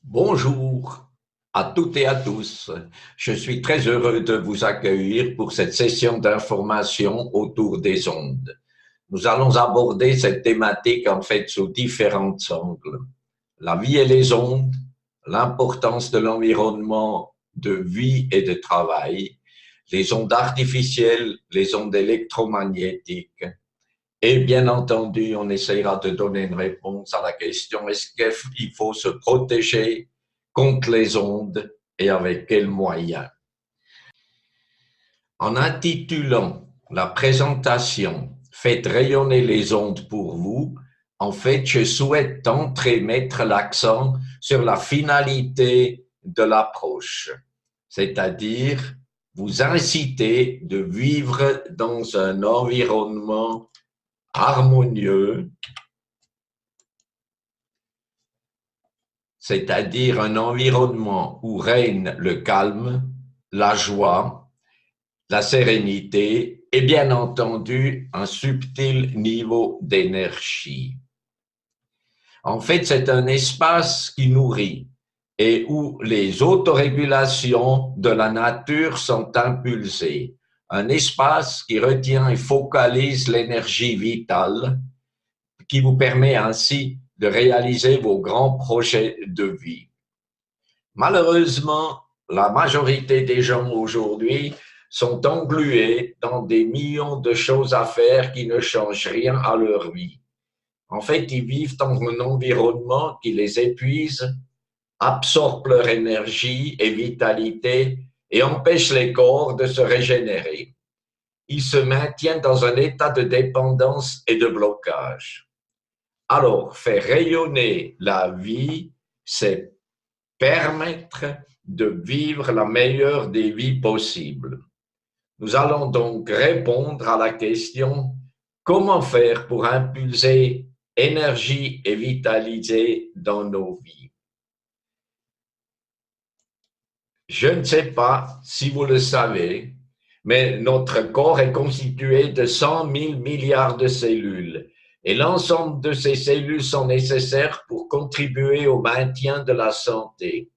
Bonjour à toutes et à tous. Je suis très heureux de vous accueillir pour cette session d'information autour des ondes. Nous allons aborder cette thématique en fait sous différents angles. La vie et les ondes, l'importance de l'environnement de vie et de travail, les ondes artificielles, les ondes électromagnétiques. Et bien entendu, on essaiera de donner une réponse à la question, est-ce qu'il faut se protéger contre les ondes et avec quels moyens? En intitulant la présentation Faites rayonner les ondes pour vous, en fait, je souhaite mettre l'accent sur la finalité de l'approche, c'est-à-dire vous inciter de vivre dans un environnement harmonieux, c'est-à-dire un environnement où règne le calme, la joie, la sérénité et bien entendu un subtil niveau d'énergie. En fait, c'est un espace qui nourrit et où les autorégulations de la nature sont impulsées. Un espace qui retient et focalise l'énergie vitale, qui vous permet ainsi de réaliser vos grands projets de vie. Malheureusement, la majorité des gens aujourd'hui sont englués dans des millions de choses à faire qui ne changent rien à leur vie. En fait, ils vivent dans un environnement qui les épuise, absorbe leur énergie et vitalité et empêche les corps de se régénérer. Ils se maintiennent dans un état de dépendance et de blocage. Alors, faire rayonner la vie, c'est permettre de vivre la meilleure des vies possibles. Nous allons donc répondre à la question comment faire pour impulser énergie et vitalité dans nos vies. Je ne sais pas si vous le savez, mais notre corps est constitué de 100 000 milliards de cellules et l'ensemble de ces cellules sont nécessaires pour contribuer au maintien de la santé.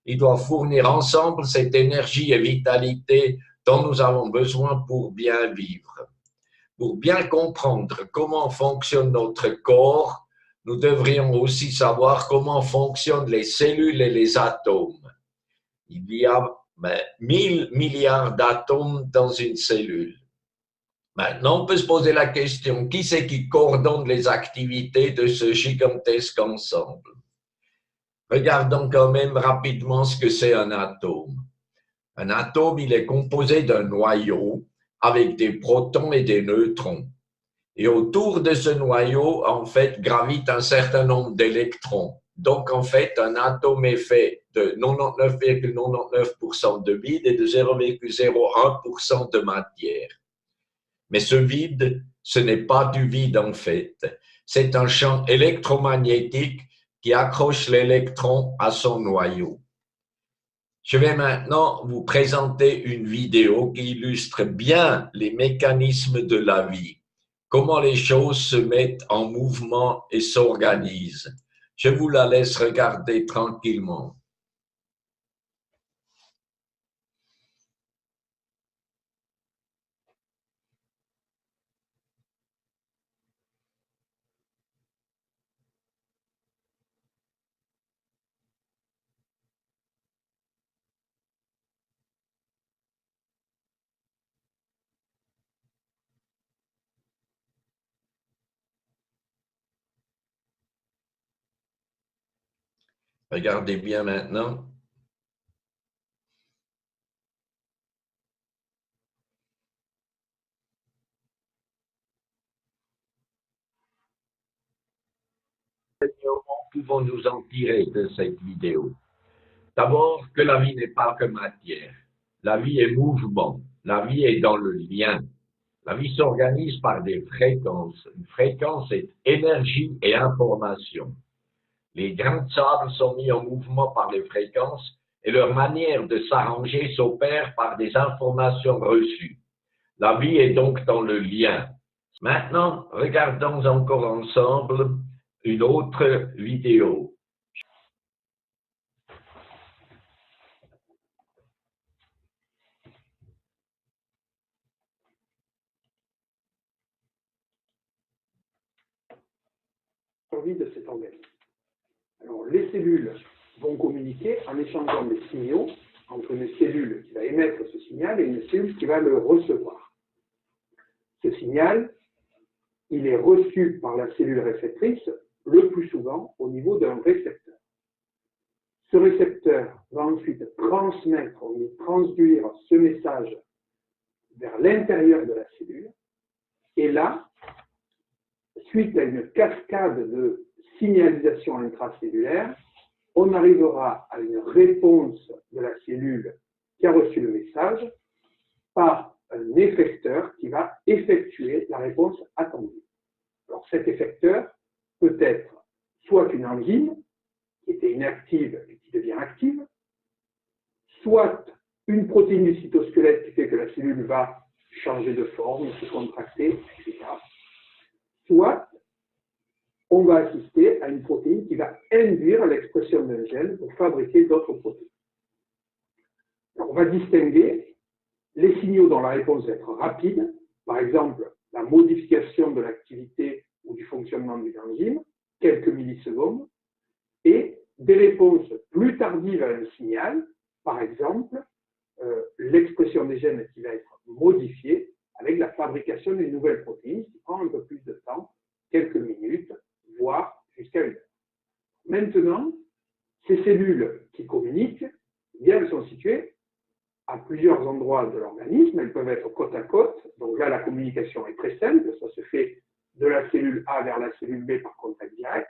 Ils doivent fournir ensemble cette énergie et vitalité dont nous avons besoin pour bien vivre. Pour bien comprendre comment fonctionne notre corps, nous devrions aussi savoir comment fonctionnent les cellules et les atomes. Il y a 1000 milliards d'atomes dans une cellule. Maintenant, on peut se poser la question, qui c'est qui coordonne les activités de ce gigantesque ensemble? Regardons quand même rapidement ce que c'est un atome. Un atome, il est composé d'un noyau avec des protons et des neutrons. Et autour de ce noyau, en fait, gravite un certain nombre d'électrons. Donc, en fait, un atome est fait de 99,99% de vide et de 0,01% de matière. Mais ce vide, ce n'est pas du vide, en fait. C'est un champ électromagnétique qui accroche l'électron à son noyau. Je vais maintenant vous présenter une vidéo qui illustre bien les mécanismes de la vie, comment les choses se mettent en mouvement et s'organisent. Je vous la laisse regarder tranquillement. Regardez bien maintenant. Pouvons-nous en tirer de cette vidéo? D'abord, que la vie n'est pas que matière. La vie est mouvement. La vie est dans le lien. La vie s'organise par des fréquences. Une fréquence est énergie et information. Les grains de sable sont mis en mouvement par les fréquences et leur manière de s'arranger s'opère par des informations reçues. La vie est donc dans le lien. Maintenant, regardons encore ensemble une autre vidéo. survie de cet organisme. Alors, les cellules vont communiquer en échangeant des signaux entre une cellule qui va émettre ce signal et une cellule qui va le recevoir. Ce signal, il est reçu par la cellule réceptrice le plus souvent au niveau d'un récepteur. Ce récepteur va ensuite transmettre ou transduire ce message vers l'intérieur de la cellule. Et là, suite à une cascade de signalisation intracellulaire, on arrivera à une réponse de la cellule qui a reçu le message par un effecteur qui va effectuer la réponse attendue. Alors cet effecteur peut être soit une enzyme qui était inactive et qui devient active, soit une protéine du cytosquelette qui fait que la cellule va changer de forme, se contracter, etc. Soit on va assister à une protéine qui va induire l'expression d'un gène pour fabriquer d'autres protéines. Alors, on va distinguer les signaux dont la réponse va être rapide, par exemple la modification de l'activité ou du fonctionnement d'une enzyme, quelques millisecondes, et des réponses plus tardives à un signal, par exemple l'expression des gènes qui va être modifiée avec la fabrication d'une nouvelle protéine qui prend un peu plus de temps, quelques minutes, voire jusqu'à une heure. Maintenant, ces cellules qui communiquent, eh bien, elles sont situées à plusieurs endroits de l'organisme, elles peuvent être côte à côte, donc là la communication est très simple, ça se fait de la cellule A vers la cellule B par contact direct.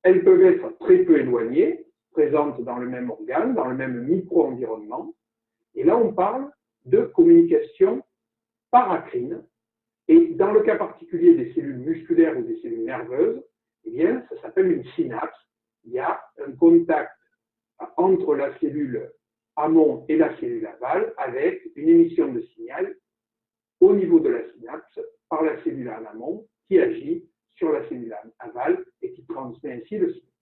Elles peuvent être très peu éloignées, présentes dans le même organe, dans le même micro-environnement, et là on parle de communication paracrine. Et dans le cas particulier des cellules musculaires ou des cellules nerveuses, eh bien, ça s'appelle une synapse. Il y a un contact entre la cellule amont et la cellule aval avec une émission de signal au niveau de la synapse par la cellule en amont qui agit sur la cellule aval et qui transmet ainsi le signal.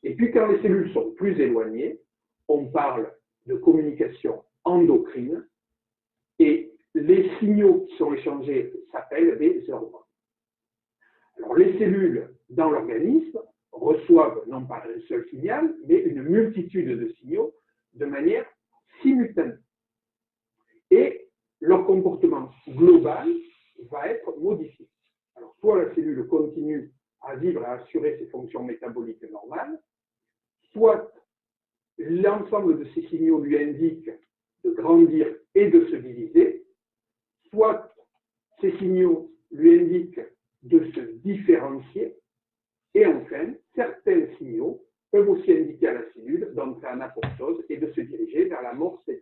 Et puis quand les cellules sont plus éloignées, on parle de communication endocrine et les signaux qui sont échangés s'appellent des hormones. Alors, les cellules dans l'organisme reçoivent non pas un seul signal, mais une multitude de signaux de manière simultanée. Et leur comportement global va être modifié. Alors, soit la cellule continue à vivre et à assurer ses fonctions métaboliques normales, soit l'ensemble de ces signaux lui indiquent de grandir et de se diviser, soit ces signaux lui indiquent de se différencier, et enfin, certains signaux peuvent aussi indiquer à la cellule d'entrer en apoptose et de se diriger vers la mort cellulaire.